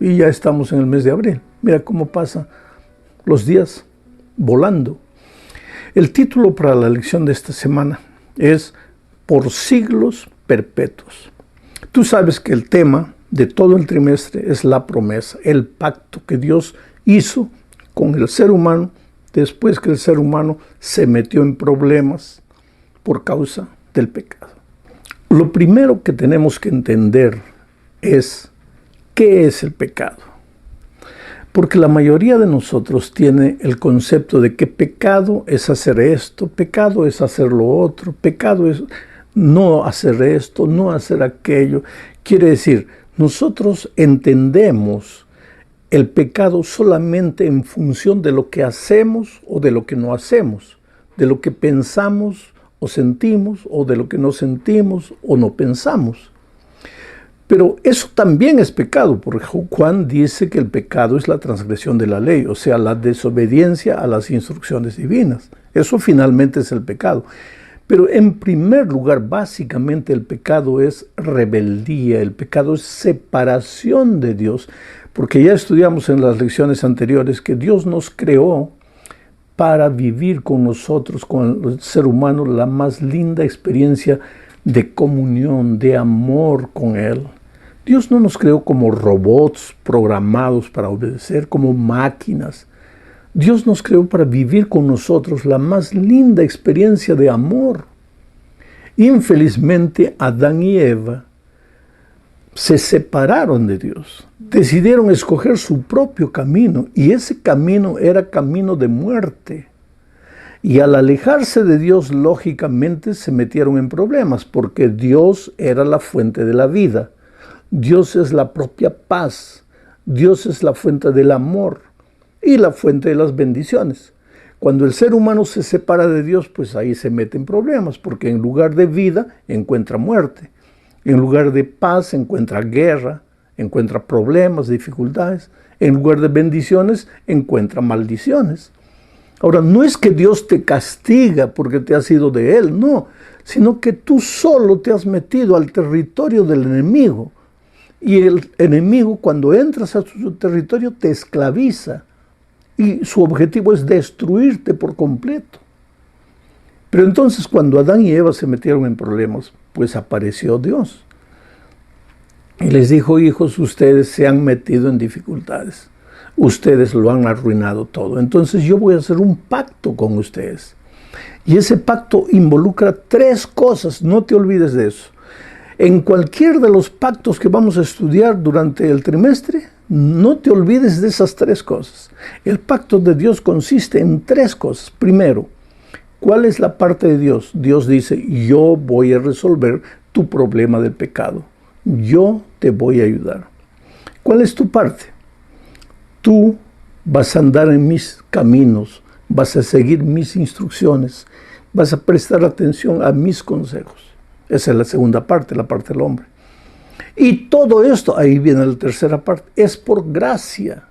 y ya estamos en el mes de abril. Mira cómo pasan los días volando. El título para la lección de esta semana es Por siglos perpetuos. Tú sabes que el tema de todo el trimestre es la promesa, el pacto que Dios hizo con el ser humano después que el ser humano se metió en problemas por causa del pecado. Lo primero que tenemos que entender es ¿qué es el pecado? Porque la mayoría de nosotros tiene el concepto de que pecado es hacer esto, pecado es hacer lo otro, pecado es no hacer esto, no hacer aquello. Quiere decir, nosotros entendemos el pecado solamente en función de lo que hacemos o de lo que no hacemos, de lo que pensamos o sentimos o de lo que no sentimos o no pensamos. Pero eso también es pecado, porque Juan dice que el pecado es la transgresión de la ley, o sea, la desobediencia a las instrucciones divinas. Eso finalmente es el pecado. Pero en primer lugar, básicamente el pecado es rebeldía, el pecado es separación de Dios, porque ya estudiamos en las lecciones anteriores que Dios nos creó para vivir con nosotros, con el ser humano, la más linda experiencia de comunión, de amor con Él. Dios no nos creó como robots programados para obedecer, como máquinas. Dios nos creó para vivir con nosotros la más linda experiencia de amor. Infelizmente, Adán y Eva se separaron de Dios. Decidieron escoger su propio camino y ese camino era camino de muerte. Y al alejarse de Dios, lógicamente se metieron en problemas porque Dios era la fuente de la vida. Dios es la propia paz. Dios es la fuente del amor y la fuente de las bendiciones. Cuando el ser humano se separa de Dios, pues ahí se mete en problemas, porque en lugar de vida encuentra muerte. En lugar de paz encuentra guerra, encuentra problemas, dificultades. En lugar de bendiciones encuentra maldiciones. Ahora, no es que Dios te castiga porque te has ido de Él, no, sino que tú solo te has metido al territorio del enemigo. Y el enemigo, cuando entras a su territorio, te esclaviza. Y su objetivo es destruirte por completo. Pero entonces, cuando Adán y Eva se metieron en problemas, pues apareció Dios. Y les dijo, hijos, ustedes se han metido en dificultades. Ustedes lo han arruinado todo. Entonces yo voy a hacer un pacto con ustedes. Y ese pacto involucra 3 cosas. No te olvides de eso. En cualquier de los pactos que vamos a estudiar durante el trimestre, no te olvides de esas 3 cosas. El pacto de Dios consiste en 3 cosas. Primero, ¿cuál es la parte de Dios? Dios dice, yo voy a resolver tu problema del pecado. Yo te voy a ayudar. ¿Cuál es tu parte? Tú vas a andar en mis caminos, vas a seguir mis instrucciones, vas a prestar atención a mis consejos. Esa es la segunda parte, la parte del hombre. Y todo esto, ahí viene la tercera parte, es por gracia,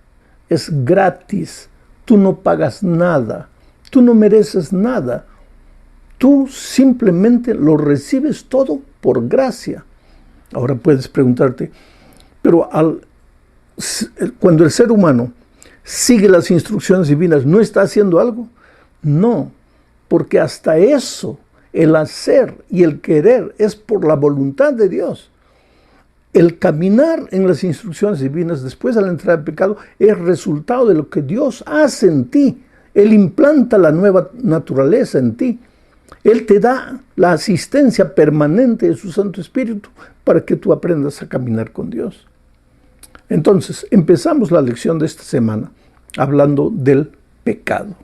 es gratis. Tú no pagas nada, tú no mereces nada. Tú simplemente lo recibes todo por gracia. Ahora puedes preguntarte, pero cuando el ser humano sigue las instrucciones divinas, ¿no está haciendo algo? No, porque hasta eso, el hacer y el querer es por la voluntad de Dios. El caminar en las instrucciones divinas después de la entrada del pecado es resultado de lo que Dios hace en ti. Él implanta la nueva naturaleza en ti. Él te da la asistencia permanente de su Santo Espíritu para que tú aprendas a caminar con Dios. Entonces, empezamos la lección de esta semana hablando del pecado.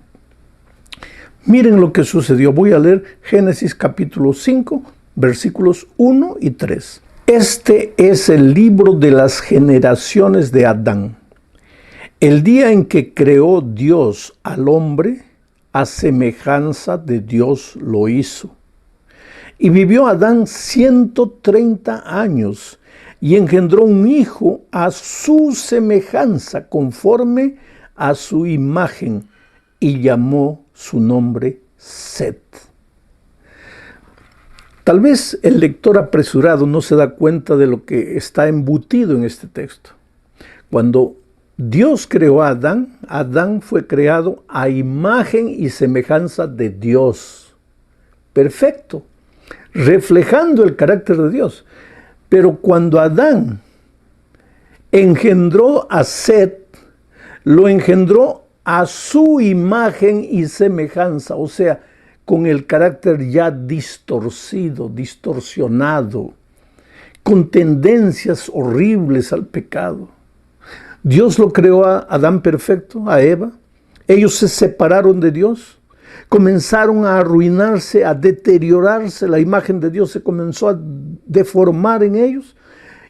Miren lo que sucedió. Voy a leer Génesis capítulo 5, versículos 1 y 3. Este es el libro de las generaciones de Adán. El día en que creó Dios al hombre, a semejanza de Dios lo hizo. Y vivió Adán 130 años y engendró un hijo a su semejanza, conforme a su imagen, y llamó su nombre Set. Tal vez el lector apresurado no se da cuenta de lo que está embutido en este texto. Cuando Dios creó a Adán, Adán fue creado a imagen y semejanza de Dios. Perfecto, reflejando el carácter de Dios. Pero cuando Adán engendró a Set, lo engendró a su imagen y semejanza, o sea, con el carácter ya distorcido, distorsionado, con tendencias horribles al pecado. Dios lo creó a Adán perfecto, a Eva. Ellos se separaron de Dios, comenzaron a arruinarse, a deteriorarse. La imagen de Dios se comenzó a deformar en ellos.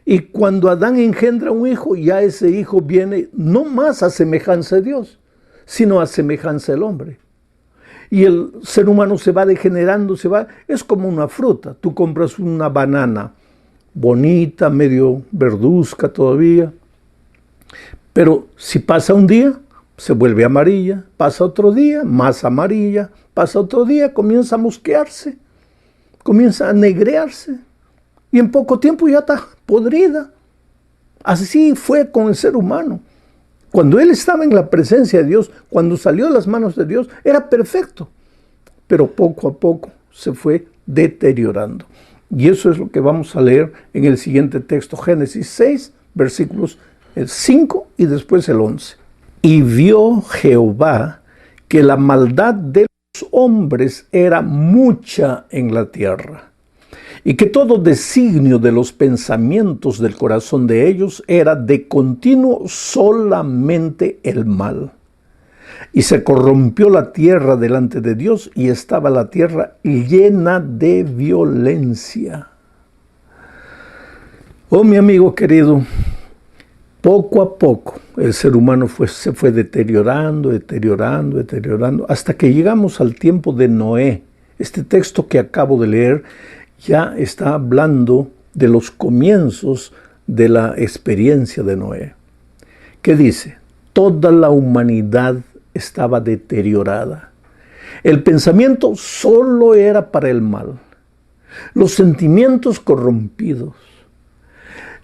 Y cuando Adán engendra un hijo, ya ese hijo viene no más a semejanza de Dios, sino a semejanza del hombre. Y el ser humano se va degenerando, es como una fruta. Tú compras una banana bonita, medio verduzca todavía, pero si pasa un día, se vuelve amarilla, pasa otro día, más amarilla, pasa otro día, comienza a mosquearse, comienza a negrearse, y en poco tiempo ya está podrida. Así fue con el ser humano. Cuando él estaba en la presencia de Dios, cuando salió de las manos de Dios, era perfecto, pero poco a poco se fue deteriorando. Y eso es lo que vamos a leer en el siguiente texto, Génesis 6, versículos 5 y después el 11. Y vio Jehová que la maldad de los hombres era mucha en la tierra, y que todo designio de los pensamientos del corazón de ellos era de continuo solamente el mal. Y se corrompió la tierra delante de Dios, y estaba la tierra llena de violencia. Oh, mi amigo querido, poco a poco el ser humano se fue deteriorando, hasta que llegamos al tiempo de Noé. Este texto que acabo de leer ya está hablando de los comienzos de la experiencia de Noé. ¿Qué dice? Toda la humanidad estaba deteriorada. El pensamiento solo era para el mal. Los sentimientos corrompidos.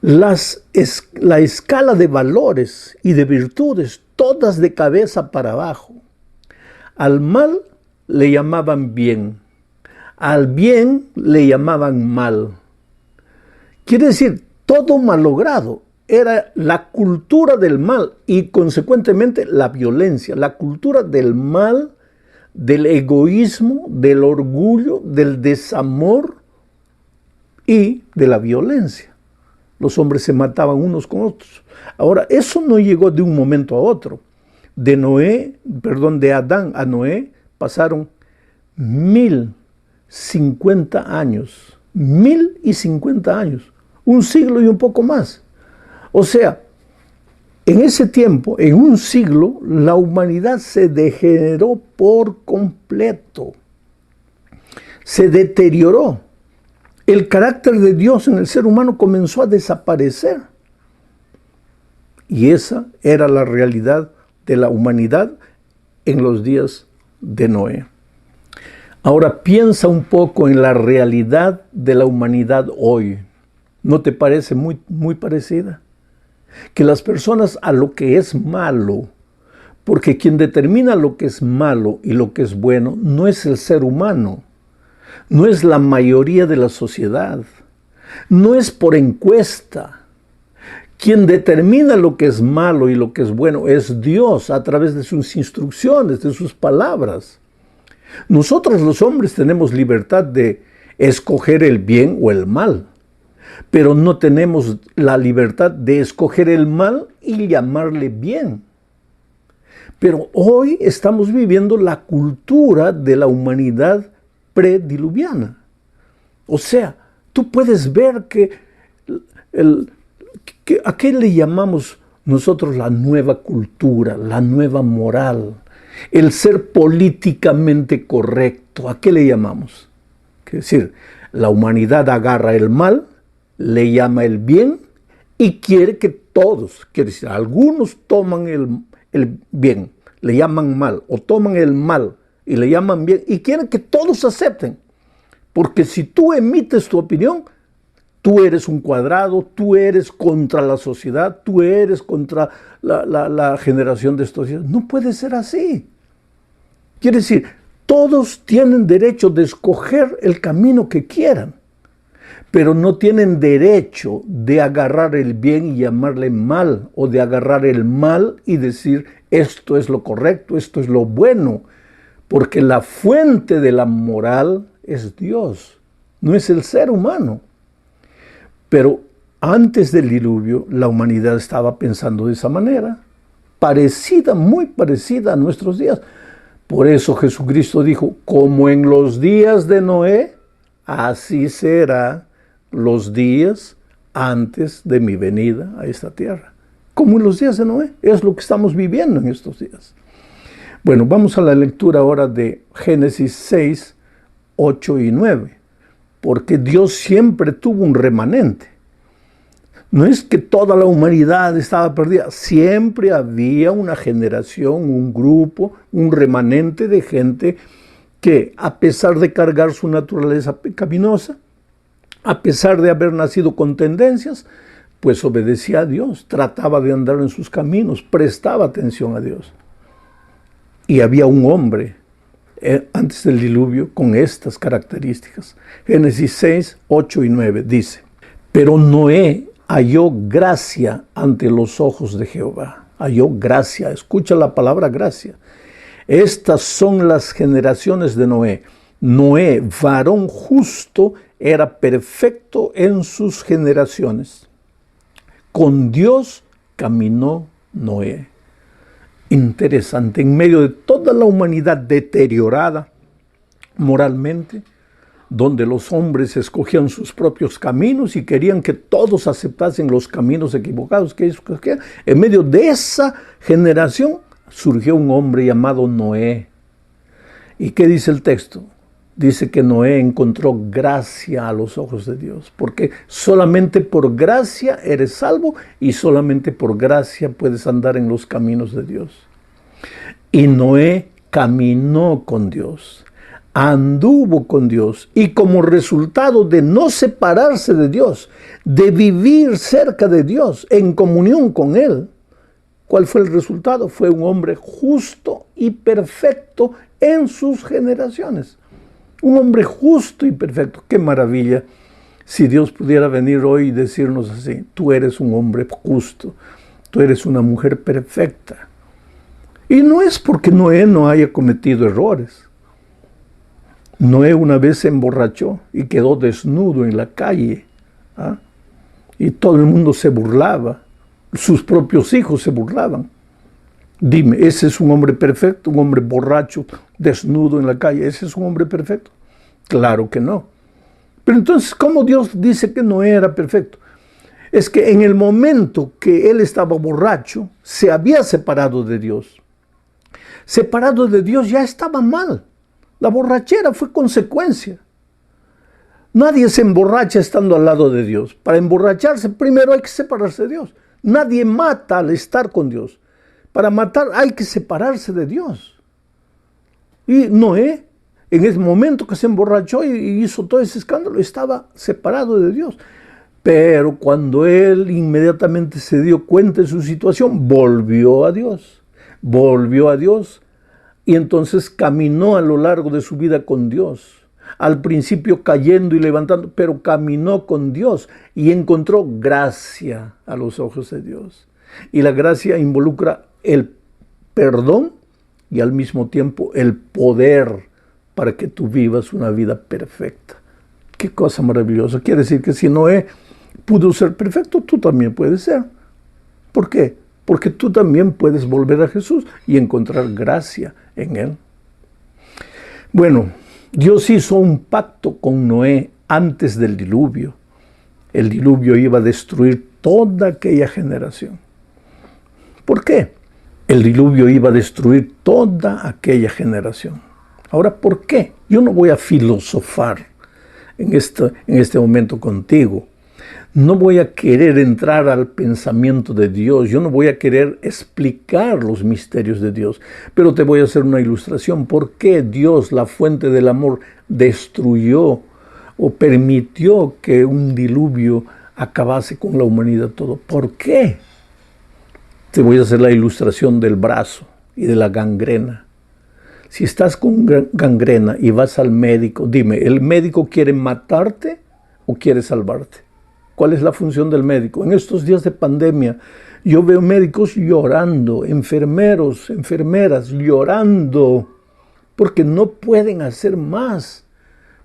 La escala de valores y de virtudes, todas de cabeza para abajo. Al mal le llamaban bien. Al bien le llamaban mal. Quiere decir, todo malogrado. Era la cultura del mal y consecuentemente la violencia, la cultura del mal, del egoísmo, del orgullo, del desamor y de la violencia. Los hombres se mataban unos con otros. Ahora, eso no llegó de un momento a otro. De Adán a Noé pasaron 1050 años. 1050 años. Un siglo y un poco más. O sea, en ese tiempo, en un siglo, la humanidad se degeneró por completo. Se deterioró. El carácter de Dios en el ser humano comenzó a desaparecer. Y esa era la realidad de la humanidad en los días de Noé. Ahora piensa un poco en la realidad de la humanidad hoy. ¿No te parece muy parecida? Que las personas a lo que es malo, porque quien determina lo que es malo y lo que es bueno no es el ser humano, no es la mayoría de la sociedad, no es por encuesta. Quien determina lo que es malo y lo que es bueno es Dios a través de sus instrucciones, de sus palabras. Nosotros los hombres tenemos libertad de escoger el bien o el mal, pero no tenemos la libertad de escoger el mal y llamarle bien. Pero hoy estamos viviendo la cultura de la humanidad prediluviana. O sea, tú puedes ver que ¿a qué le llamamos nosotros la nueva cultura, la nueva moral? El ser políticamente correcto, ¿a qué le llamamos? Es decir, la humanidad agarra el mal, le llama el bien y quiere que todos, quiere decir, algunos toman el bien, le llaman mal, o toman el mal y le llaman bien y quieren que todos acepten. Porque si tú emites tu opinión, tú eres un cuadrado, tú eres contra la sociedad, tú eres contra la generación de estos días. No puede ser así. Quiere decir, todos tienen derecho de escoger el camino que quieran, pero no tienen derecho de agarrar el bien y llamarle mal, o de agarrar el mal y decir, esto es lo correcto, esto es lo bueno, porque la fuente de la moral es Dios, no es el ser humano. Pero antes del diluvio, la humanidad estaba pensando de esa manera, parecida, muy parecida a nuestros días. Por eso Jesucristo dijo, como en los días de Noé, así será los días antes de mi venida a esta tierra. Como en los días de Noé, es lo que estamos viviendo en estos días. Bueno, vamos a la lectura ahora de Génesis 6, 8 y 9. Porque Dios siempre tuvo un remanente. No es que toda la humanidad estaba perdida, siempre había una generación, un grupo, un remanente de gente que, a pesar de cargar su naturaleza pecaminosa, a pesar de haber nacido con tendencias, pues obedecía a Dios, trataba de andar en sus caminos, prestaba atención a Dios. Y había un hombre antes del diluvio con estas características. Génesis 6, 8 y 9 dice, pero Noé halló gracia ante los ojos de Jehová. Halló gracia, escucha la palabra gracia. Estas son las generaciones de Noé. Noé, varón justo, era perfecto en sus generaciones. Con Dios caminó Noé. Interesante, en medio de toda la humanidad deteriorada moralmente, donde los hombres escogían sus propios caminos y querían que todos aceptasen los caminos equivocados que ellos escogían, en medio de esa generación surgió un hombre llamado Noé. ¿Y qué dice el texto? Dice que Noé encontró gracia a los ojos de Dios, porque solamente por gracia eres salvo y solamente por gracia puedes andar en los caminos de Dios. Y Noé caminó con Dios, anduvo con Dios, y como resultado de no separarse de Dios, de vivir cerca de Dios, en comunión con Él, ¿cuál fue el resultado? Fue un hombre justo y perfecto en sus generaciones. Un hombre justo y perfecto. ¡Qué maravilla! Si Dios pudiera venir hoy y decirnos así, tú eres un hombre justo, tú eres una mujer perfecta. Y no es porque Noé no haya cometido errores. Noé una vez se emborrachó y quedó desnudo en la calle. Y todo el mundo se burlaba. Sus propios hijos se burlaban. Dime, ¿ese es un hombre perfecto? ¿Un hombre borracho, desnudo en la calle? ¿Ese es un hombre perfecto? Claro que no. Pero entonces, ¿cómo Dios dice que no era perfecto? Es que en el momento que él estaba borracho, se había separado de Dios. Separado de Dios ya estaba mal. La borrachera fue consecuencia. Nadie se emborracha estando al lado de Dios. Para emborracharse, primero hay que separarse de Dios. Nadie mata al estar con Dios. Para matar hay que separarse de Dios. Y Noé, en ese momento que se emborrachó y hizo todo ese escándalo, estaba separado de Dios. Pero cuando él inmediatamente se dio cuenta de su situación, volvió a Dios. Volvió a Dios y entonces caminó a lo largo de su vida con Dios. Al principio cayendo y levantando, pero caminó con Dios y encontró gracia a los ojos de Dios. Y la gracia involucra el perdón y al mismo tiempo el poder para que tú vivas una vida perfecta. Qué cosa maravillosa. Quiere decir que si Noé pudo ser perfecto, tú también puedes ser. ¿Por qué? Porque tú también puedes volver a Jesús y encontrar gracia en Él. Bueno, Dios hizo un pacto con Noé antes del diluvio. El diluvio iba a destruir toda aquella generación. ¿Por qué? El diluvio iba a destruir toda aquella generación. Ahora, ¿por qué? Yo no voy a filosofar en este momento contigo. No voy a querer entrar al pensamiento de Dios. Yo no voy a querer explicar los misterios de Dios. Pero te voy a hacer una ilustración. ¿Por qué Dios, la fuente del amor, destruyó o permitió que un diluvio acabase con la humanidad todo. ¿Por qué? Te voy a hacer la ilustración del brazo y de la gangrena. Si estás con gangrena y vas al médico, dime, ¿el médico quiere matarte o quiere salvarte? ¿Cuál es la función del médico? En estos días de pandemia, yo veo médicos llorando, enfermeros, enfermeras llorando, porque no pueden hacer más,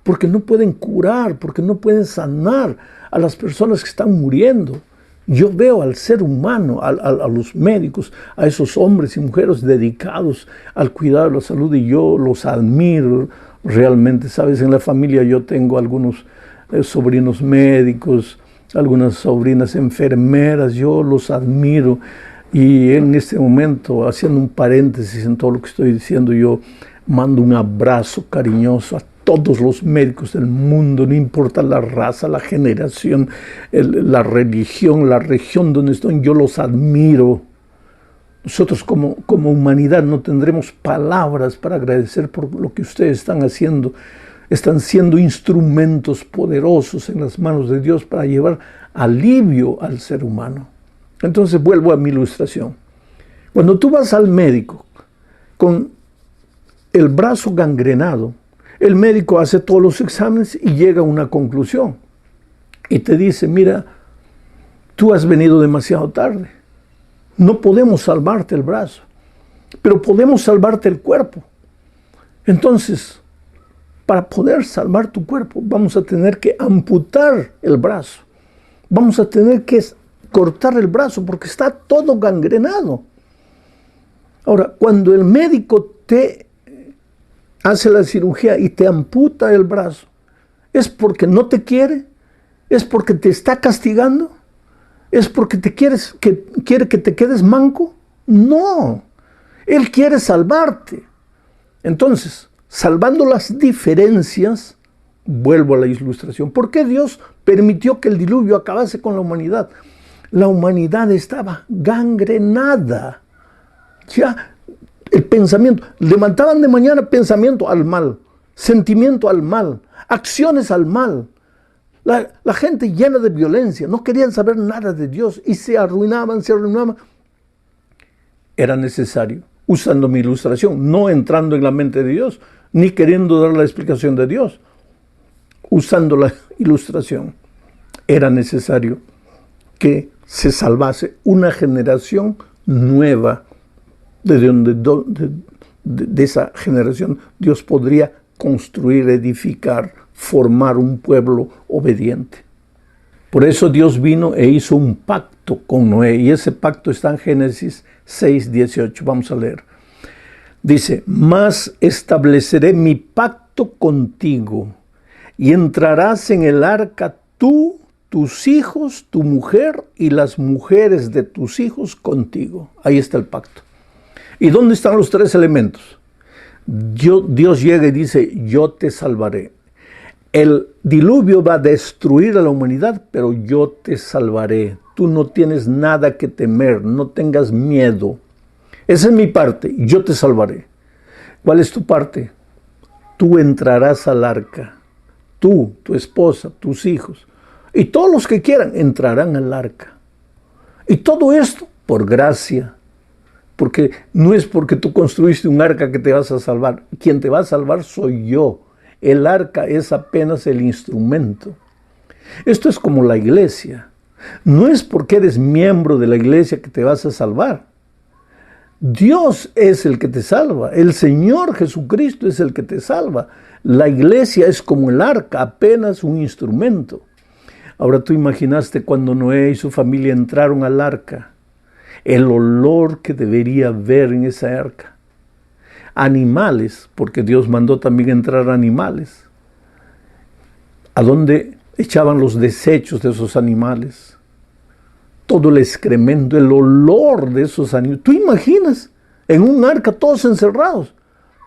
porque no pueden curar, porque no pueden sanar a las personas que están muriendo. Yo veo al ser humano, a los médicos, a esos hombres y mujeres dedicados al cuidado de la salud, y yo los admiro realmente. Sabes, en la familia yo tengo algunos sobrinos médicos, algunas sobrinas enfermeras, yo los admiro. Y en este momento, haciendo un paréntesis en todo lo que estoy diciendo, yo mando un abrazo cariñoso a todos los médicos del mundo, no importa la raza, la generación, la religión, la región donde están, yo los admiro. Nosotros como humanidad no tendremos palabras para agradecer por lo que ustedes están haciendo. Están siendo instrumentos poderosos en las manos de Dios para llevar alivio al ser humano. Entonces vuelvo a mi ilustración. Cuando tú vas al médico con el brazo gangrenado, el médico hace todos los exámenes y llega a una conclusión. Y te dice, mira, tú has venido demasiado tarde. No podemos salvarte el brazo, pero podemos salvarte el cuerpo. Entonces, para poder salvar tu cuerpo, vamos a tener que amputar el brazo. Vamos a tener que cortar el brazo porque está todo gangrenado. Ahora, cuando el médico te hace la cirugía y te amputa el brazo, ¿es porque no te quiere? ¿Es porque te está castigando? ¿Es porque quiere que te quedes manco? No, Él quiere salvarte. Entonces, salvando las diferencias, vuelvo a la ilustración. ¿Por qué Dios permitió que el diluvio acabase con la humanidad? La humanidad estaba gangrenada. Ya, el pensamiento, levantaban de mañana pensamiento al mal, sentimiento al mal, acciones al mal. La gente llena de violencia, no querían saber nada de Dios y se arruinaban. Era necesario, usando mi ilustración, no entrando en la mente de Dios, ni queriendo dar la explicación de Dios, usando la ilustración, era necesario que se salvase una generación nueva. De esa generación Dios podría construir, edificar, formar un pueblo obediente. Por eso Dios vino e hizo un pacto con Noé, y ese pacto está en Génesis 6:18. Vamos a leer. Dice, mas estableceré mi pacto contigo, y entrarás en el arca tú, tus hijos, tu mujer y las mujeres de tus hijos contigo. Ahí está el pacto. ¿Y dónde están los tres elementos? Dios llega y dice, yo te salvaré. El diluvio va a destruir a la humanidad, pero yo te salvaré. Tú no tienes nada que temer, no tengas miedo. Esa es mi parte, yo te salvaré. ¿Cuál es tu parte? Tú entrarás al arca. Tú, tu esposa, tus hijos y todos los que quieran entrarán al arca. Y todo esto por gracia. Porque no es porque tú construiste un arca que te vas a salvar. Quien te va a salvar soy yo. El arca es apenas el instrumento. Esto es como la iglesia. No es porque eres miembro de la iglesia que te vas a salvar. Dios es el que te salva. El Señor Jesucristo es el que te salva. La iglesia es como el arca, apenas un instrumento. Ahora tú imaginaste cuando Noé y su familia entraron al arca. El olor que debería haber en esa arca. Animales, porque Dios mandó también entrar animales. ¿A dónde echaban los desechos de esos animales? Todo el excremento, el olor de esos animales. ¿Tú imaginas? En un arca todos encerrados.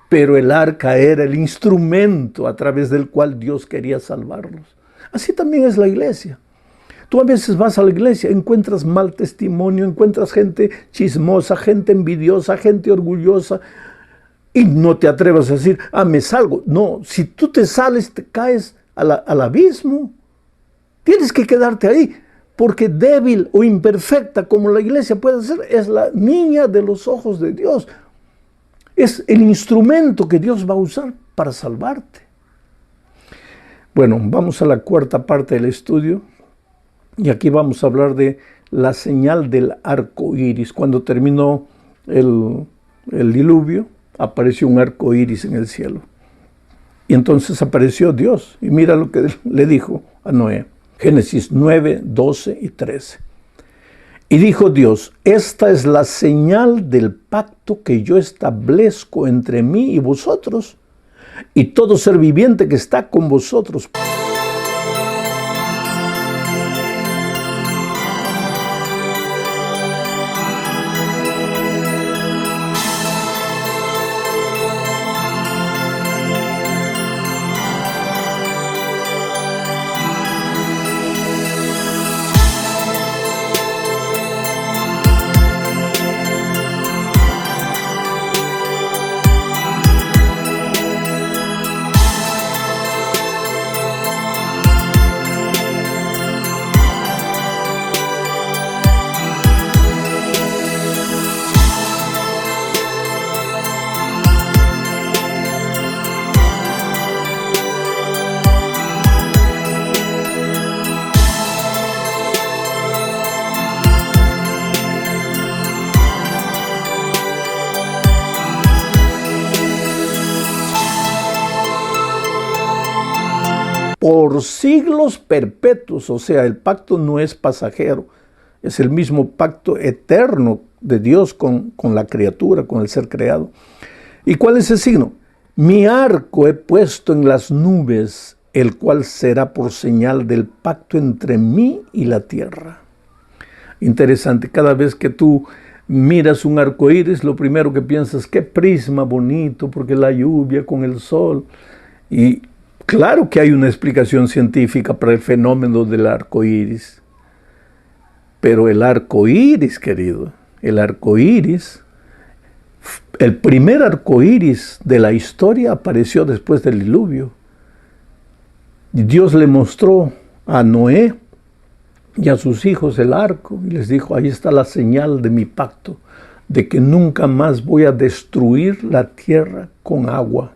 Pero el arca era el instrumento a través del cual Dios quería salvarlos. Así también es la iglesia. Tú a veces vas a la iglesia, encuentras mal testimonio, encuentras gente chismosa, gente envidiosa, gente orgullosa, y no te atrevas a decir, me salgo. No, si tú te sales, te caes al abismo. Tienes que quedarte ahí, porque débil o imperfecta como la iglesia puede ser, es la niña de los ojos de Dios. Es el instrumento que Dios va a usar para salvarte. Bueno, vamos a la cuarta parte del estudio, y aquí vamos a hablar de la señal del arco iris. Cuando terminó el diluvio, apareció un arco iris en el cielo. Y entonces apareció Dios, y mira lo que le dijo a Noé. Génesis 9, 12 y 13. Y dijo Dios: esta es la señal del pacto que yo establezco entre mí y vosotros, y todo ser viviente que está con vosotros. Por siglos perpetuos, o sea, el pacto no es pasajero, es el mismo pacto eterno de Dios con la criatura, con el ser creado. ¿Y cuál es el signo? Mi arco he puesto en las nubes, el cual será por señal del pacto entre mí y la tierra. Interesante, cada vez que tú miras un arco iris, lo primero que piensas, qué prisma bonito, porque la lluvia con el sol. Y claro que hay una explicación científica para el fenómeno del arco iris. Pero el arco iris, querido, el arco iris, el primer arco iris de la historia apareció después del diluvio. Dios le mostró a Noé y a sus hijos el arco y les dijo: ahí está la señal de mi pacto, de que nunca más voy a destruir la tierra con agua.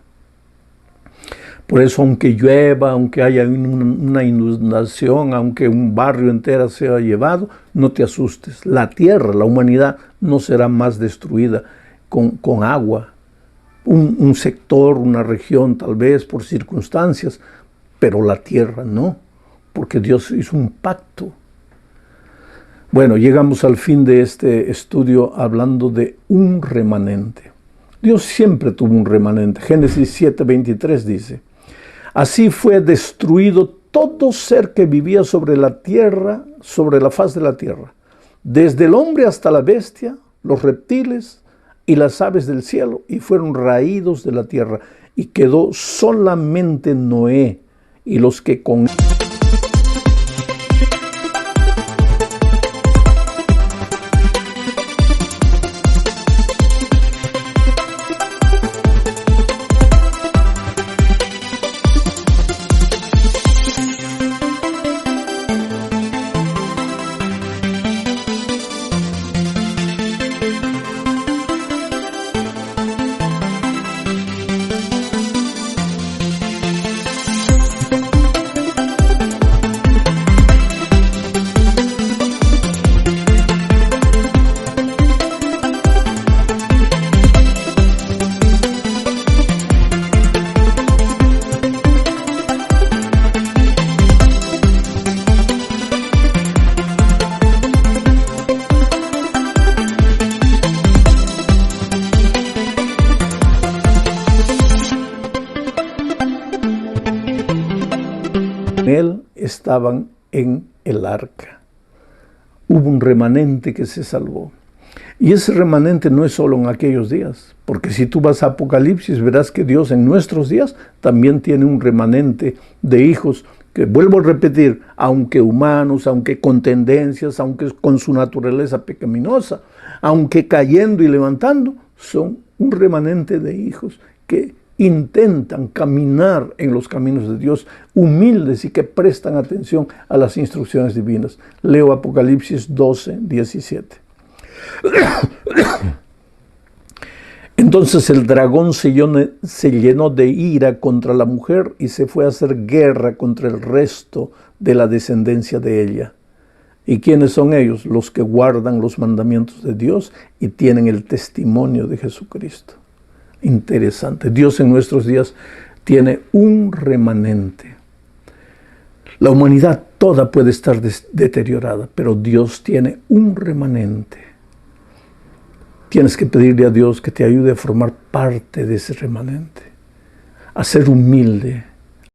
Por eso, aunque llueva, aunque haya una inundación, aunque un barrio entero sea llevado, no te asustes. La tierra, la humanidad, no será más destruida con agua. Un sector, una región, tal vez por circunstancias, pero la tierra no, porque Dios hizo un pacto. Bueno, llegamos al fin de este estudio hablando de un remanente. Dios siempre tuvo un remanente. Génesis 7:23 dice: así fue destruido todo ser que vivía sobre la tierra, sobre la faz de la tierra, desde el hombre hasta la bestia, los reptiles y las aves del cielo, y fueron raídos de la tierra, y quedó solamente Noé y los que con él estaban en el arca. Hubo un remanente que se salvó. Y ese remanente no es solo en aquellos días, porque si tú vas a Apocalipsis verás que Dios en nuestros días también tiene un remanente de hijos que, vuelvo a repetir, aunque humanos, aunque con tendencias, aunque con su naturaleza pecaminosa, aunque cayendo y levantando, son un remanente de hijos que intentan caminar en los caminos de Dios, humildes y que prestan atención a las instrucciones divinas. Leo Apocalipsis 12, 17. Entonces el dragón se llenó de ira contra la mujer y se fue a hacer guerra contra el resto de la descendencia de ella. ¿Y quiénes son ellos? Los que guardan los mandamientos de Dios y tienen el testimonio de Jesucristo. Interesante. Dios en nuestros días tiene un remanente. La humanidad toda puede estar deteriorada, pero Dios tiene un remanente. Tienes que pedirle a Dios que te ayude a formar parte de ese remanente, a ser humilde,